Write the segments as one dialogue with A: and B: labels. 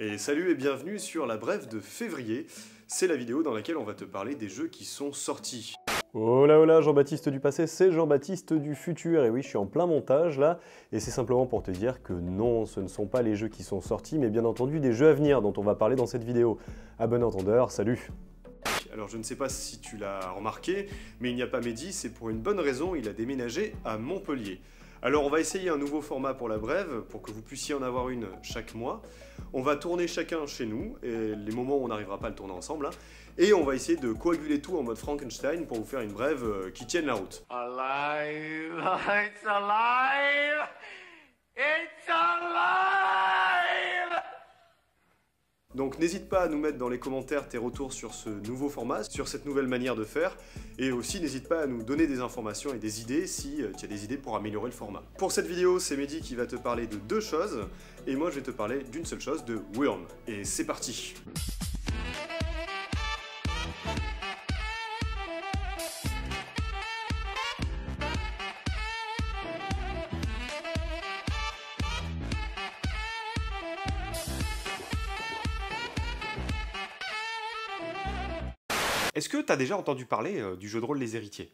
A: Et salut et bienvenue sur la brève de février. C'est la vidéo dans laquelle on va te parler des jeux qui sont sortis.
B: Hola, Jean-Baptiste du passé, c'est Jean-Baptiste du futur. Et oui, je suis en plein montage là, et c'est simplement pour te dire que non, ce ne sont pas les jeux qui sont sortis, mais bien entendu des jeux à venir dont on va parler dans cette vidéo. À bon entendeur, salut.
A: Alors je ne sais pas si tu l'as remarqué, mais il n'y a pas Mehdi, c'est pour une bonne raison, il a déménagé à Montpellier. Alors on va essayer un nouveau format pour la brève, pour que vous puissiez en avoir une chaque mois. On va tourner chacun chez nous, et les moments où on n'arrivera pas à le tourner ensemble, hein, et on va essayer de coaguler tout en mode Frankenstein pour vous faire une brève qui tienne la route.
C: Alive! It's alive! It's alive!
A: Donc n'hésite pas à nous mettre dans les commentaires tes retours sur ce nouveau format, sur cette nouvelle manière de faire, et aussi n'hésite pas à nous donner des informations et des idées si tu as des idées pour améliorer le format. Pour cette vidéo, c'est Mehdi qui va te parler de deux choses, et moi je vais te parler d'une seule chose, de Wyrm. Et c'est parti!
D: Est-ce que tu as déjà entendu parler du jeu de rôle Les Héritiers?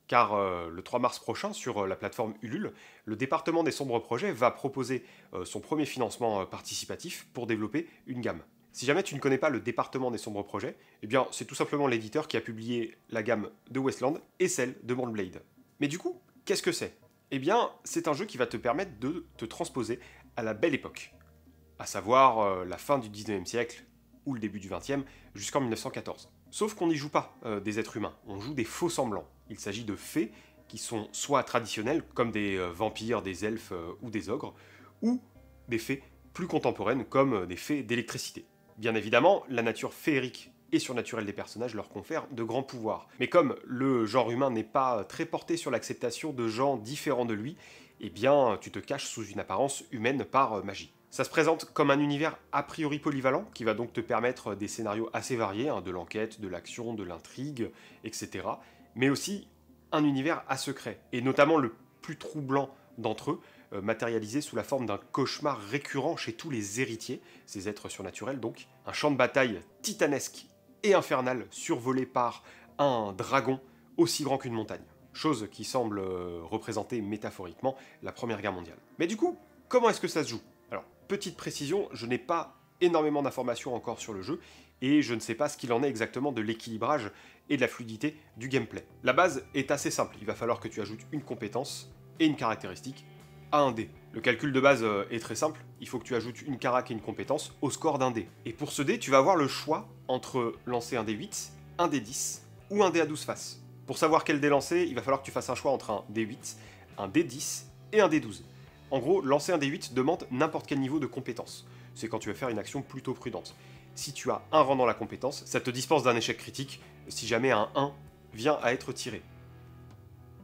D: Car le 3 mars prochain, sur la plateforme Ulule, le département des sombres projets va proposer son premier financement participatif pour développer une gamme. Si jamais tu ne connais pas le département des sombres projets, eh bien c'est tout simplement l'éditeur qui a publié la gamme de Wasteland et celle de Moonblade. Mais du coup, qu'est-ce que c'est? Eh bien, c'est un jeu qui va te permettre de te transposer à la belle époque, à savoir la fin du 19e siècle ou le début du 20e jusqu'en 1914. Sauf qu'on n'y joue pas des êtres humains, on joue des faux semblants. Il s'agit de fées qui sont soit traditionnelles, comme des vampires, des elfes ou des ogres, ou des fées plus contemporaines, comme des fées d'électricité. Bien évidemment, la nature féerique et surnaturelle des personnages leur confère de grands pouvoirs. Mais comme le genre humain n'est pas très porté sur l'acceptation de gens différents de lui, eh bien tu te caches sous une apparence humaine par magie. Ça se présente comme un univers a priori polyvalent, qui va donc te permettre des scénarios assez variés, hein, de l'enquête, de l'action, de l'intrigue, etc. Mais aussi un univers à secret, et notamment le plus troublant d'entre eux, matérialisé sous la forme d'un cauchemar récurrent chez tous les héritiers, ces êtres surnaturels donc, un champ de bataille titanesque et infernal survolé par un dragon aussi grand qu'une montagne. Chose qui semble représenter métaphoriquement la Première Guerre mondiale. Mais du coup, comment est-ce que ça se joue? Alors, petite précision, je n'ai pas énormément d'informations encore sur le jeu, et je ne sais pas ce qu'il en est exactement de l'équilibrage et de la fluidité du gameplay. La base est assez simple, il va falloir que tu ajoutes une compétence et une caractéristique à un dé. Le calcul de base est très simple, il faut que tu ajoutes une carac et une compétence au score d'un dé. Et pour ce dé, tu vas avoir le choix entre lancer un dé 8, un dé 10 ou un dé à 12 faces. Pour savoir quel dé lancer, il va falloir que tu fasses un choix entre un dé 8, un dé 10 et un dé 12. En gros, lancer un dé 8 demande n'importe quel niveau de compétence. C'est quand tu vas faire une action plutôt prudente. Si tu as un rang dans la compétence, ça te dispense d'un échec critique si jamais un 1 vient à être tiré.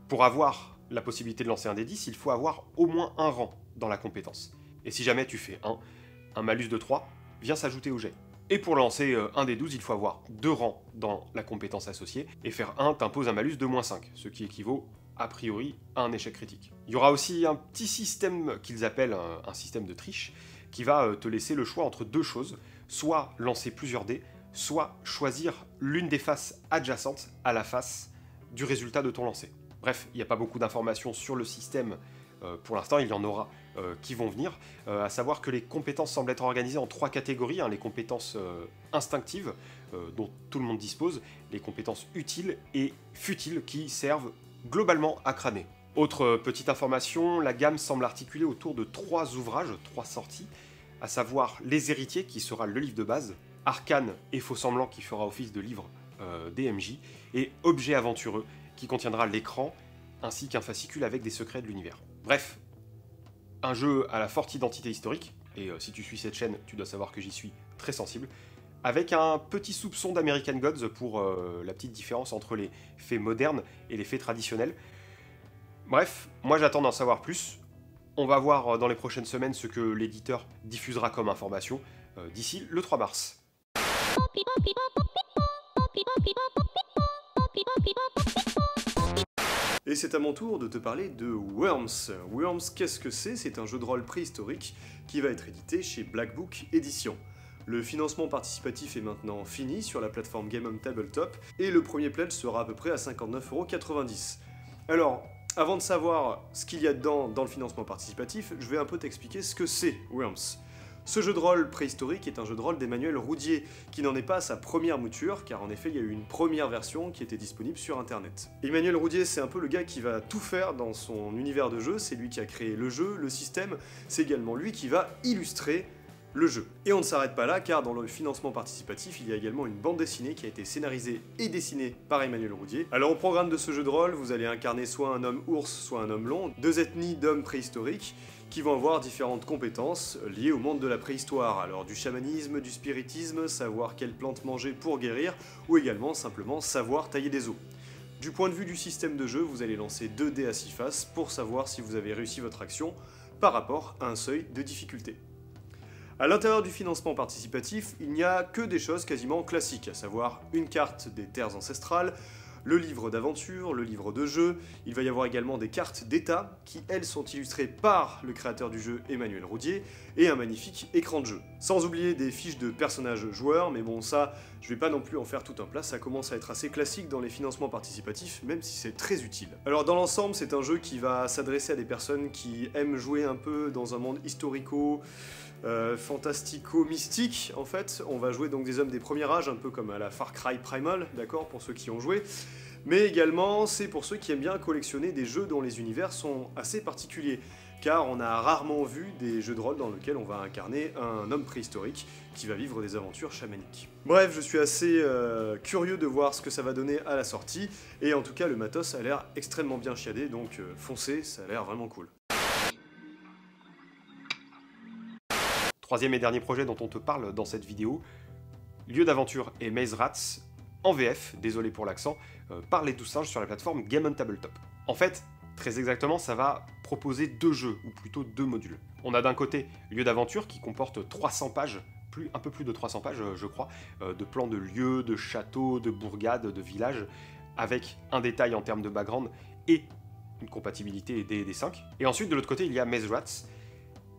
D: Pour avoir la possibilité de lancer un dé 10, il faut avoir au moins un rang dans la compétence. Et si jamais tu fais un malus de 3 vient s'ajouter au jet. Et pour lancer un dé 12, il faut avoir 2 rangs dans la compétence associée, et faire 1 t'impose un malus de -5, ce qui équivaut a priori à un échec critique. Il y aura aussi un petit système qu'ils appellent un système de triche, qui va te laisser le choix entre deux choses, soit lancer plusieurs dés, soit choisir l'une des faces adjacentes à la face du résultat de ton lancer. Bref, il n'y a pas beaucoup d'informations sur le système pour l'instant, il y en aura qui vont venir, à savoir que les compétences semblent être organisées en 3 catégories, hein, les compétences instinctives, dont tout le monde dispose, les compétences utiles et futiles qui servent globalement à crâner. Autre petite information, la gamme semble articulée autour de 3 ouvrages, 3 sorties, à savoir Les Héritiers, qui sera le livre de base, Arcane et Faux Semblant, qui fera office de livre DMJ, et Objet Aventureux, qui contiendra l'écran, ainsi qu'un fascicule avec des secrets de l'univers. Bref, un jeu à la forte identité historique, et si tu suis cette chaîne, tu dois savoir que j'y suis très sensible, avec un petit soupçon d'American Gods pour la petite différence entre les faits modernes et les faits traditionnels. Bref, moi j'attends d'en savoir plus. On va voir dans les prochaines semaines ce que l'éditeur diffusera comme information d'ici le 3 mars.
A: Et c'est à mon tour de te parler de Worms. Worms, qu'est-ce que c'est? C'est un jeu de rôle préhistorique qui va être édité chez Black Book Édition. Le financement participatif est maintenant fini sur la plateforme Game on Tabletop et le premier pledge sera à peu près à 59,90 €. Alors, avant de savoir ce qu'il y a dedans dans le financement participatif, je vais un peu t'expliquer ce que c'est Worms. Ce jeu de rôle préhistorique est un jeu de rôle d'Emmanuel Roudier, qui n'en est pas à sa première mouture, car en effet il y a eu une première version qui était disponible sur internet. Emmanuel Roudier, c'est un peu le gars qui va tout faire dans son univers de jeu, c'est lui qui a créé le jeu, le système, c'est également lui qui va illustrer le jeu. Et on ne s'arrête pas là, car dans le financement participatif, il y a également une bande dessinée qui a été scénarisée et dessinée par Emmanuel Roudier. Alors au programme de ce jeu de rôle, vous allez incarner soit un homme ours, soit un homme long, deux ethnies d'hommes préhistoriques, qui vont avoir différentes compétences liées au monde de la préhistoire, alors du chamanisme, du spiritisme, savoir quelles plantes manger pour guérir, ou également simplement savoir tailler des os. Du point de vue du système de jeu, vous allez lancer 2 dés à 6 faces pour savoir si vous avez réussi votre action par rapport à un seuil de difficulté. À l'intérieur du financement participatif, il n'y a que des choses quasiment classiques, à savoir une carte des terres ancestrales, le livre d'aventure, le livre de jeu, il va y avoir également des cartes d'état qui, elles, sont illustrées par le créateur du jeu, Emmanuel Roudier, et un magnifique écran de jeu. Sans oublier des fiches de personnages joueurs, mais bon ça, je vais pas non plus en faire tout un plat, ça commence à être assez classique dans les financements participatifs, même si c'est très utile. Alors dans l'ensemble, c'est un jeu qui va s'adresser à des personnes qui aiment jouer un peu dans un monde historico, fantastico-mystique en fait. On va jouer donc des hommes des premiers âges, un peu comme à la Far Cry Primal, d'accord, pour ceux qui ont joué. Mais également, c'est pour ceux qui aiment bien collectionner des jeux dont les univers sont assez particuliers, car on a rarement vu des jeux de rôle dans lesquels on va incarner un homme préhistorique qui va vivre des aventures chamaniques. Bref, je suis assez curieux de voir ce que ça va donner à la sortie, et en tout cas le matos a l'air extrêmement bien chiadé, donc foncez, ça a l'air vraiment cool.
D: Troisième et dernier projet dont on te parle dans cette vidéo, Lieu d'aventure et Maze Rats, en VF, désolé pour l'accent, par les 12 singes sur la plateforme Game on Tabletop. En fait, très exactement, ça va proposer 2 jeux, ou plutôt 2 modules. On a d'un côté Lieu d'aventure qui comporte 300 pages, un peu plus de 300 pages je crois, de plans de lieux, de châteaux, de bourgades, de villages, avec un détail en termes de background et une compatibilité des 5. Et ensuite de l'autre côté il y a Maze Rats,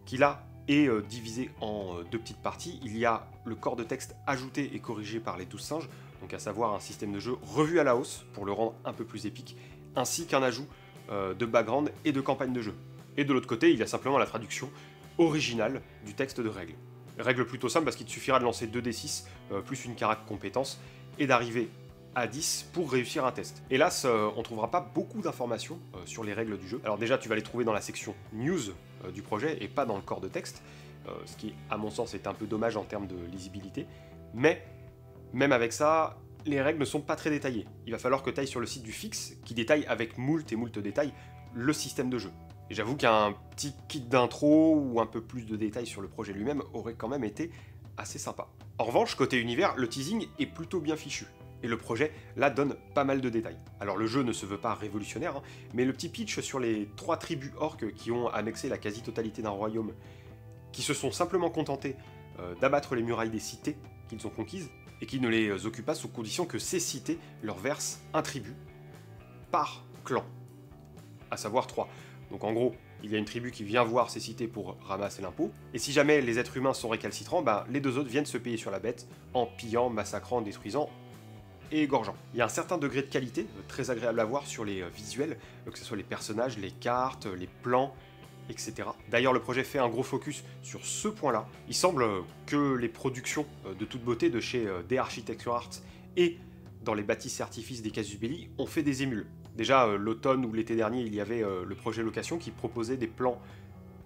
D: qui là est divisé en 2 petites parties. Il y a le corps de texte ajouté et corrigé par les 12 singes, donc à savoir un système de jeu revu à la hausse pour le rendre un peu plus épique, ainsi qu'un ajout de background et de campagne de jeu. Et de l'autre côté, il y a simplement la traduction originale du texte de règles. Règles plutôt simples parce qu'il te suffira de lancer 2d6 plus une carac compétence et d'arriver à 10 pour réussir un test. Hélas, on ne trouvera pas beaucoup d'informations sur les règles du jeu. Alors déjà, tu vas les trouver dans la section news du projet et pas dans le corps de texte, ce qui, à mon sens, est un peu dommage en termes de lisibilité. Mais, même avec ça, les règles ne sont pas très détaillées. Il va falloir que tu ailles sur le site du Fix, qui détaille avec moult et moult détails le système de jeu. Et j'avoue qu'un petit kit d'intro ou un peu plus de détails sur le projet lui-même aurait quand même été assez sympa. En revanche, côté univers, le teasing est plutôt bien fichu. Et le projet, là, donne pas mal de détails. Alors le jeu ne se veut pas révolutionnaire, hein, mais le petit pitch sur les 3 tribus orques qui ont annexé la quasi-totalité d'un royaume, qui se sont simplement contentés d'abattre les murailles des cités qu'ils ont conquises, et qui ne les occupent pas sous condition que ces cités leur versent un tribut par clan, à savoir 3. Donc en gros, il y a une tribu qui vient voir ces cités pour ramasser l'impôt, et si jamais les êtres humains sont récalcitrants, les 2 autres viennent se payer sur la bête en pillant, massacrant, détruisant et égorgeant. Il y a un certain degré de qualité, très agréable à voir sur les visuels, que ce soit les personnages, les cartes, les plans, etc. D'ailleurs, le projet fait un gros focus sur ce point-là. Il semble que les productions de toute beauté de chez The Architecture Art et dans les bâtisses et artifices des Casus Belli ont fait des émules. Déjà, l'automne ou l'été dernier, il y avait le projet Location qui proposait des plans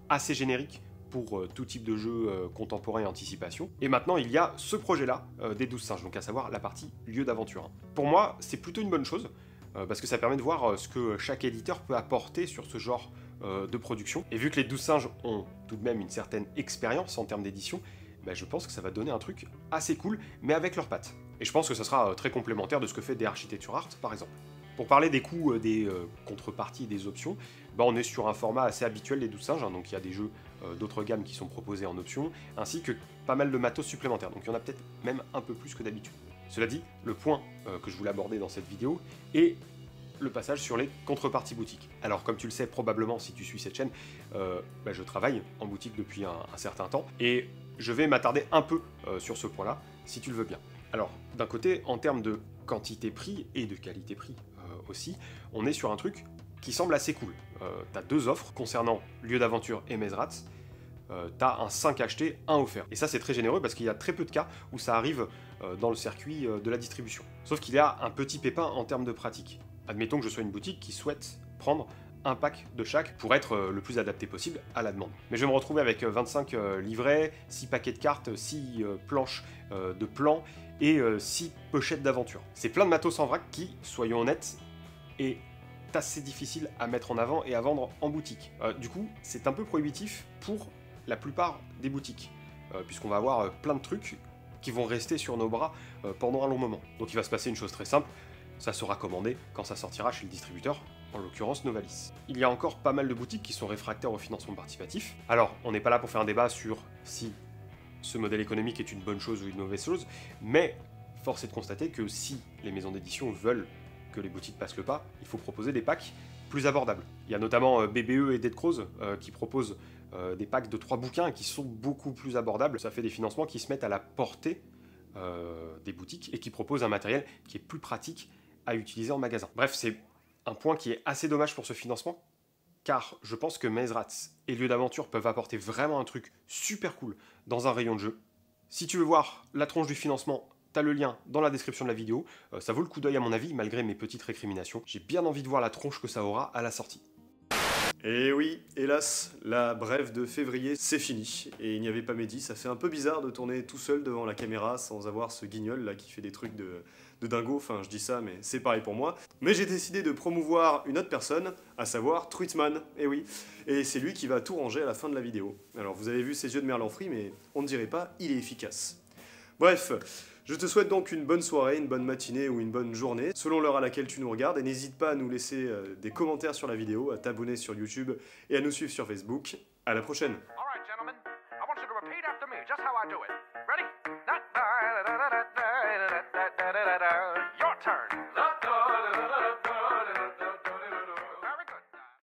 D: assez génériques pour tout type de jeu contemporain et anticipation. Et maintenant, il y a ce projet-là des 12 singes, donc à savoir la partie lieu d'aventure. Pour moi, c'est plutôt une bonne chose, parce que ça permet de voir ce que chaque éditeur peut apporter sur ce genre de production. Et vu que les 12 singes ont tout de même une certaine expérience en termes d'édition, je pense que ça va donner un truc assez cool, mais avec leurs pattes. Et je pense que ça sera très complémentaire de ce que fait The Architecture Art, par exemple. Pour parler des coûts, des contreparties et des options, on est sur un format assez habituel des 12 singes, hein, donc il y a des jeux d'autres gammes qui sont proposés en option, ainsi que pas mal de matos supplémentaires, donc il y en a peut-être même un peu plus que d'habitude. Cela dit, le point que je voulais aborder dans cette vidéo est le passage sur les contreparties boutiques. Alors comme tu le sais probablement si tu suis cette chaîne, je travaille en boutique depuis un certain temps et je vais m'attarder un peu sur ce point-là, si tu le veux bien. Alors d'un côté, en termes de quantité-prix et de qualité-prix aussi, on est sur un truc qui semble assez cool. Tu as 2 offres concernant Lieu d'Aventure et Mezrats. Tu as un 5 acheté, 1 offert. Et ça c'est très généreux parce qu'il y a très peu de cas où ça arrive dans le circuit de la distribution. Sauf qu'il y a un petit pépin en termes de pratique. Admettons que je sois une boutique qui souhaite prendre un pack de chaque pour être le plus adapté possible à la demande. Mais je vais me retrouver avec 25 livrets, 6 paquets de cartes, 6 planches de plans et 6 pochettes d'aventure. C'est plein de matos en vrac qui, soyons honnêtes, est assez difficile à mettre en avant et à vendre en boutique. Du coup, c'est un peu prohibitif pour la plupart des boutiques, puisqu'on va avoir plein de trucs qui vont rester sur nos bras pendant un long moment. Donc il va se passer une chose très simple, ça sera commandé quand ça sortira chez le distributeur, en l'occurrence Novalis. Il y a encore pas mal de boutiques qui sont réfractaires au financement participatif. Alors, on n'est pas là pour faire un débat sur si ce modèle économique est une bonne chose ou une mauvaise chose, mais force est de constater que si les maisons d'édition veulent que les boutiques passent le pas, il faut proposer des packs plus abordables. Il y a notamment BBE et Dead Crows qui proposent des packs de 3 bouquins qui sont beaucoup plus abordables. Ça fait des financements qui se mettent à la portée des boutiques et qui proposent un matériel qui est plus pratique à utiliser en magasin. Bref, c'est un point qui est assez dommage pour ce financement, car je pense que Mezrats et Lieu d'Aventure peuvent apporter vraiment un truc super cool dans un rayon de jeu. Si tu veux voir la tronche du financement, t'as le lien dans la description de la vidéo. Ça vaut le coup d'œil à mon avis, malgré mes petites récriminations. J'ai bien envie de voir la tronche que ça aura à la sortie.
A: Et oui, hélas, la brève de février, c'est fini. Et il n'y avait pas Mehdi, ça fait un peu bizarre de tourner tout seul devant la caméra sans avoir ce guignol là qui fait des trucs de dingo. Enfin, je dis ça, mais c'est pareil pour moi. Mais j'ai décidé de promouvoir une autre personne, à savoir Truitman. Et oui, et c'est lui qui va tout ranger à la fin de la vidéo. Alors, vous avez vu ses yeux de merlan frit, mais on ne dirait pas, il est efficace. Bref, je te souhaite donc une bonne soirée, une bonne matinée ou une bonne journée, selon l'heure à laquelle tu nous regardes, et n'hésite pas à nous laisser des commentaires sur la vidéo, à t'abonner sur YouTube et à nous suivre sur Facebook. À la prochaine.
C: All right, gentlemen, I want you to repeat after me just how I do it. Ready?